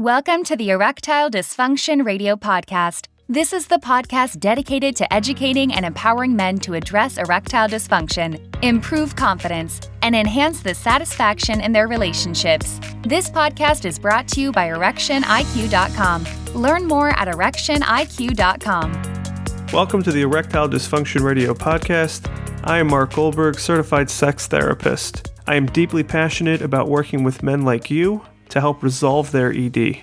Welcome to the Erectile Dysfunction Radio Podcast. This is the podcast dedicated to educating and empowering men to address erectile dysfunction, improve confidence, and enhance the satisfaction in their relationships. This podcast is brought to you by ErectionIQ.com. Learn more at ErectionIQ.com. Welcome to the Erectile Dysfunction Radio Podcast. I am Mark Goldberg, certified sex therapist. I am deeply passionate about working with men like you to help resolve their ED.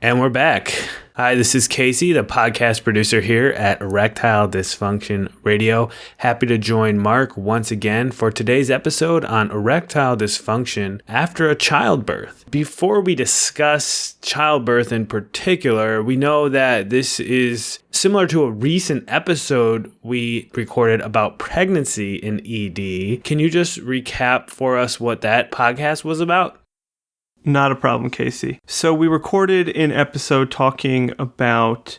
And we're back. Hi, this is Casey, the podcast producer here at Erectile Dysfunction Radio. Happy to join Mark once again for today's episode on erectile dysfunction after a childbirth. Before we discuss childbirth in particular, we know that this is similar to a recent episode we recorded about pregnancy in ED. Can you just recap for us what that podcast was about? Not a problem, Casey. So we recorded an episode talking about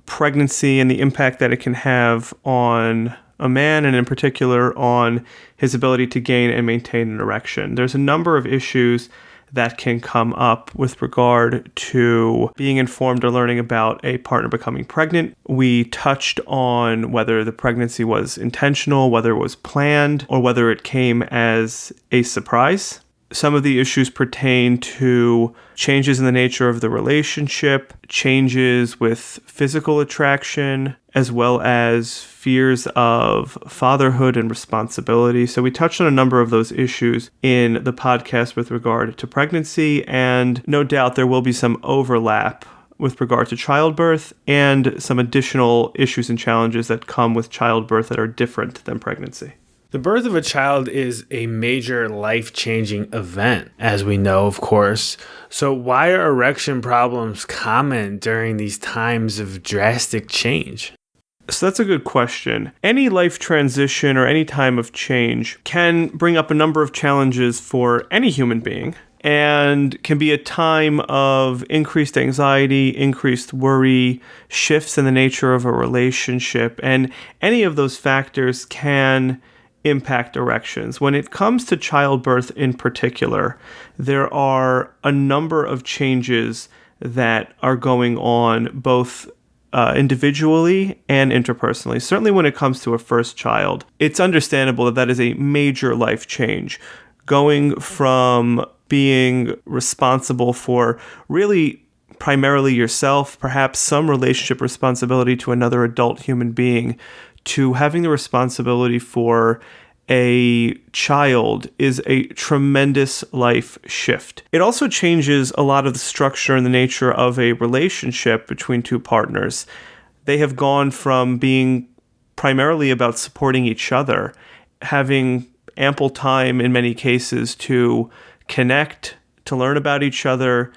pregnancy and the impact that it can have on a man, and in particular on his ability to gain and maintain an erection. There's a number of issues that can come up with regard to being informed or learning about a partner becoming pregnant. We touched on whether the pregnancy was intentional, whether it was planned, or whether it came as a surprise. Some of the issues pertain to changes in the nature of the relationship, changes with physical attraction, as well as fears of fatherhood and responsibility. So we touched on a number of those issues in the podcast with regard to pregnancy, and no doubt there will be some overlap with regard to childbirth and some additional issues and challenges that come with childbirth that are different than pregnancy. The birth of a child is a major life-changing event, as we know, of course. So why are erection problems common during these times of drastic change? So that's a good question. Any life transition or any time of change can bring up a number of challenges for any human being, and can be a time of increased anxiety, increased worry, shifts in the nature of a relationship, and any of those factors can impact erections. When it comes to childbirth in particular, there are a number of changes that are going on both individually and interpersonally. Certainly when it comes to a first child, it's understandable that that is a major life change. Going from being responsible for really primarily yourself, perhaps some relationship responsibility to another adult human being, to having the responsibility for a child is a tremendous life shift. It also changes a lot of the structure and the nature of a relationship between two partners. They have gone from being primarily about supporting each other, having ample time in many cases to connect, to learn about each other,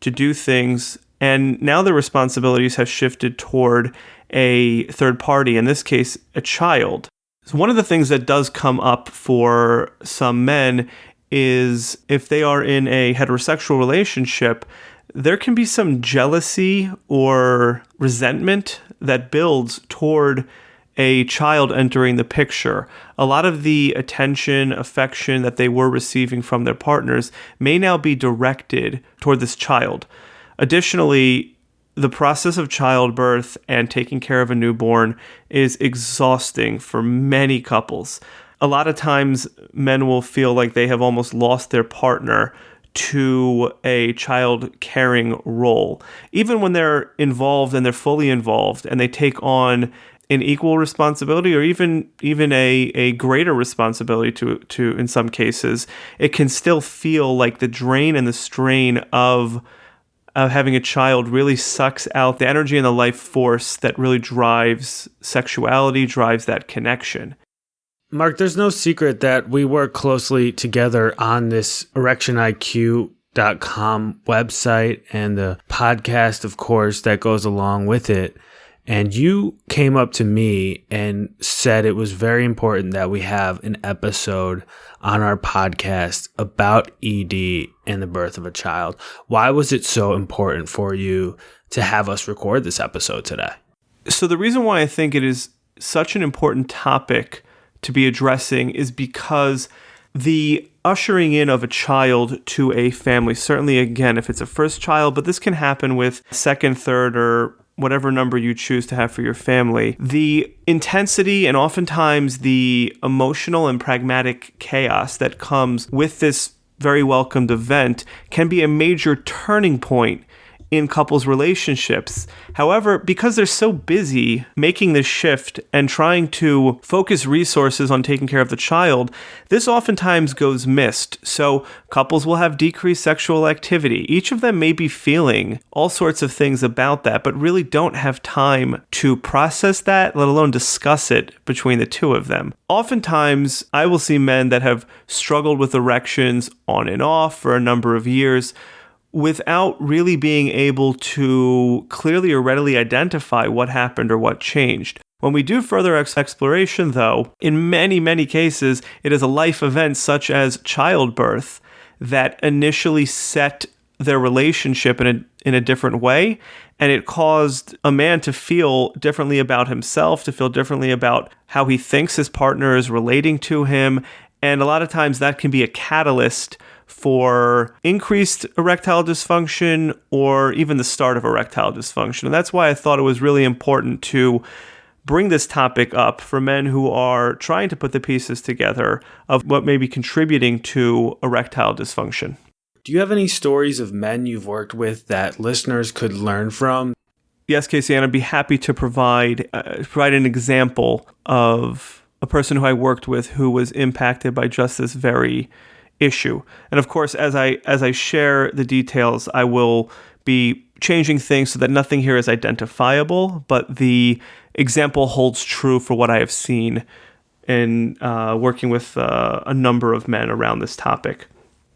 to do things, and now the responsibilities have shifted toward a third party, in this case, a child. So one of the things that does come up for some men is if they are in a heterosexual relationship, there can be some jealousy or resentment that builds toward a child entering the picture. A lot of the attention, affection that they were receiving from their partners may now be directed toward this child. Additionally, the process of childbirth and taking care of a newborn is exhausting for many couples. A lot of times, men will feel like they have almost lost their partner to a child-caring role. Even when they're involved and they're fully involved and they take on an equal responsibility or even a greater responsibility to in some cases, it can still feel like the drain and the strain of having a child really sucks out the energy and the life force that really drives sexuality, drives that connection. Mark, there's no secret that we work closely together on this ErectionIQ.com website and the podcast, of course, that goes along with it. And you came up to me and said it was very important that we have an episode on our podcast about ED and the birth of a child. Why was it so important for you to have us record this episode today? So the reason why I think it is such an important topic to be addressing is because the ushering in of a child to a family, certainly, again, if it's a first child, but this can happen with second, third, or whatever number you choose to have for your family. The intensity and oftentimes the emotional and pragmatic chaos that comes with this very welcomed event can be a major turning point in couples' relationships. However, because they're so busy making this shift and trying to focus resources on taking care of the child, this oftentimes goes missed. So couples will have decreased sexual activity. Each of them may be feeling all sorts of things about that, but really don't have time to process that, let alone discuss it between the two of them. Oftentimes, I will see men that have struggled with erections on and off for a number of years, without really being able to clearly or readily identify what happened or what changed. When we do further exploration, though, in many, many cases, it is a life event such as childbirth that initially set their relationship in a different way, and it caused a man to feel differently about himself, to feel differently about how he thinks his partner is relating to him, and a lot of times that can be a catalyst for increased erectile dysfunction or even the start of erectile dysfunction. And that's why I thought it was really important to bring this topic up for men who are trying to put the pieces together of what may be contributing to erectile dysfunction. Do you have any stories of men you've worked with that listeners could learn from? Yes, Casey, and I'd be happy to provide an example of a person who I worked with who was impacted by just this very issue. And of course, as I share the details, I will be changing things so that nothing here is identifiable, but the example holds true for what I have seen in working with a number of men around this topic.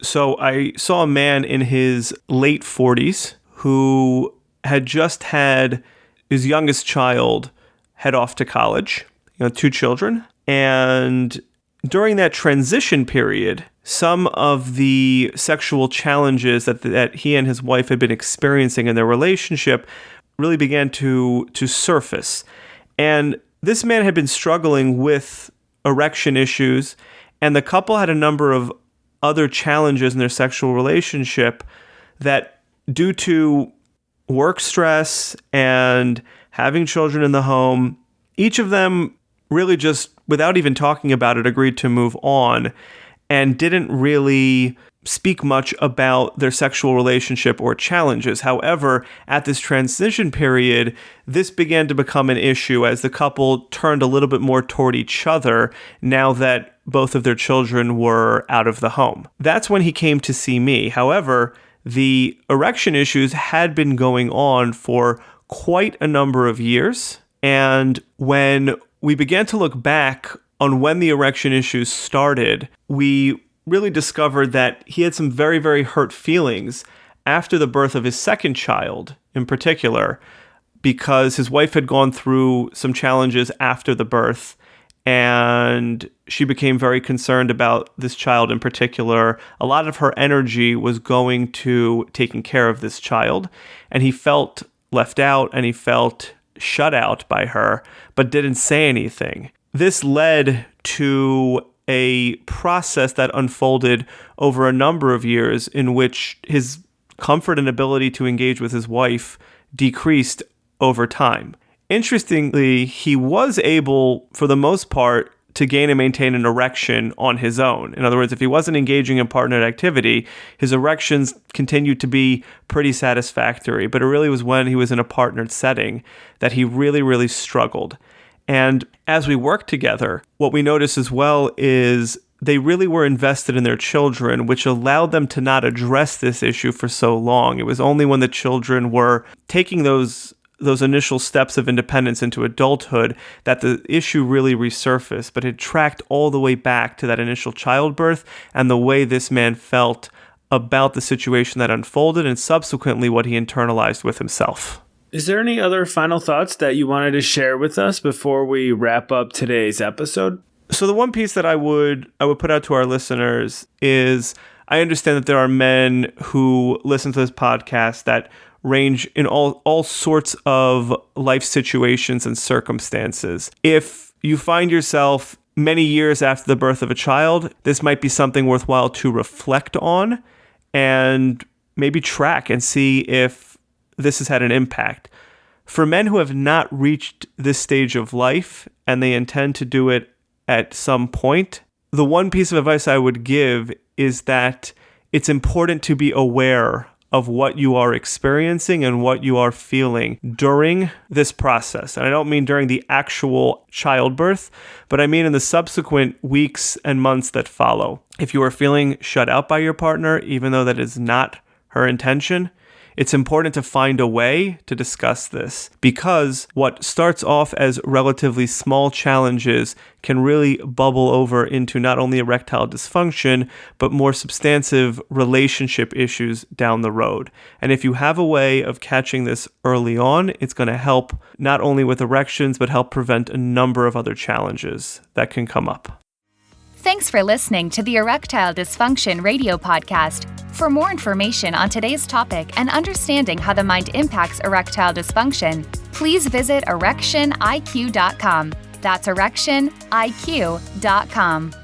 So I saw a man in his late 40s who had just had his youngest child head off to college, 2 children, and during that transition period, some of the sexual challenges that he and his wife had been experiencing in their relationship really began to surface. And this man had been struggling with erection issues, and the couple had a number of other challenges in their sexual relationship that, due to work stress and having children in the home, each of them really just, without even talking about it, agreed to move on and didn't really speak much about their sexual relationship or challenges. However, at this transition period, this began to become an issue as the couple turned a little bit more toward each other now that both of their children were out of the home. That's when he came to see me. However, the erection issues had been going on for quite a number of years, and when we began to look back on when the erection issues started, we really discovered that he had some very, very hurt feelings after the birth of his second child in particular, because his wife had gone through some challenges after the birth, and she became very concerned about this child in particular. A lot of her energy was going to taking care of this child, and he felt left out and he felt shut out by her, but didn't say anything. This led to a process that unfolded over a number of years in which his comfort and ability to engage with his wife decreased over time. Interestingly, he was able, for the most part, to gain and maintain an erection on his own. In other words, if he wasn't engaging in partnered activity, his erections continued to be pretty satisfactory. But it really was when he was in a partnered setting that he really, really struggled. And as we worked together, what we noticed as well is they really were invested in their children, which allowed them to not address this issue for so long. It was only when the children were taking those initial steps of independence into adulthood that the issue really resurfaced, but it tracked all the way back to that initial childbirth and the way this man felt about the situation that unfolded and subsequently what he internalized with himself. Is there any other final thoughts that you wanted to share with us before we wrap up today's episode? So the one piece that I would put out to our listeners is I understand that there are men who listen to this podcast that range in all sorts of life situations and circumstances. If you find yourself many years after the birth of a child, this might be something worthwhile to reflect on and maybe track and see if this has had an impact. For men who have not reached this stage of life and they intend to do it at some point, the one piece of advice I would give is that it's important to be aware of what you are experiencing and what you are feeling during this process. And I don't mean during the actual childbirth, but I mean in the subsequent weeks and months that follow. If you are feeling shut out by your partner, even though that is not her intention, it's important to find a way to discuss this, because what starts off as relatively small challenges can really bubble over into not only erectile dysfunction, but more substantive relationship issues down the road. And if you have a way of catching this early on, it's going to help not only with erections, but help prevent a number of other challenges that can come up. Thanks for listening to the Erectile Dysfunction Radio Podcast. For more information on today's topic and understanding how the mind impacts erectile dysfunction, please visit erectioniq.com. That's erectioniq.com.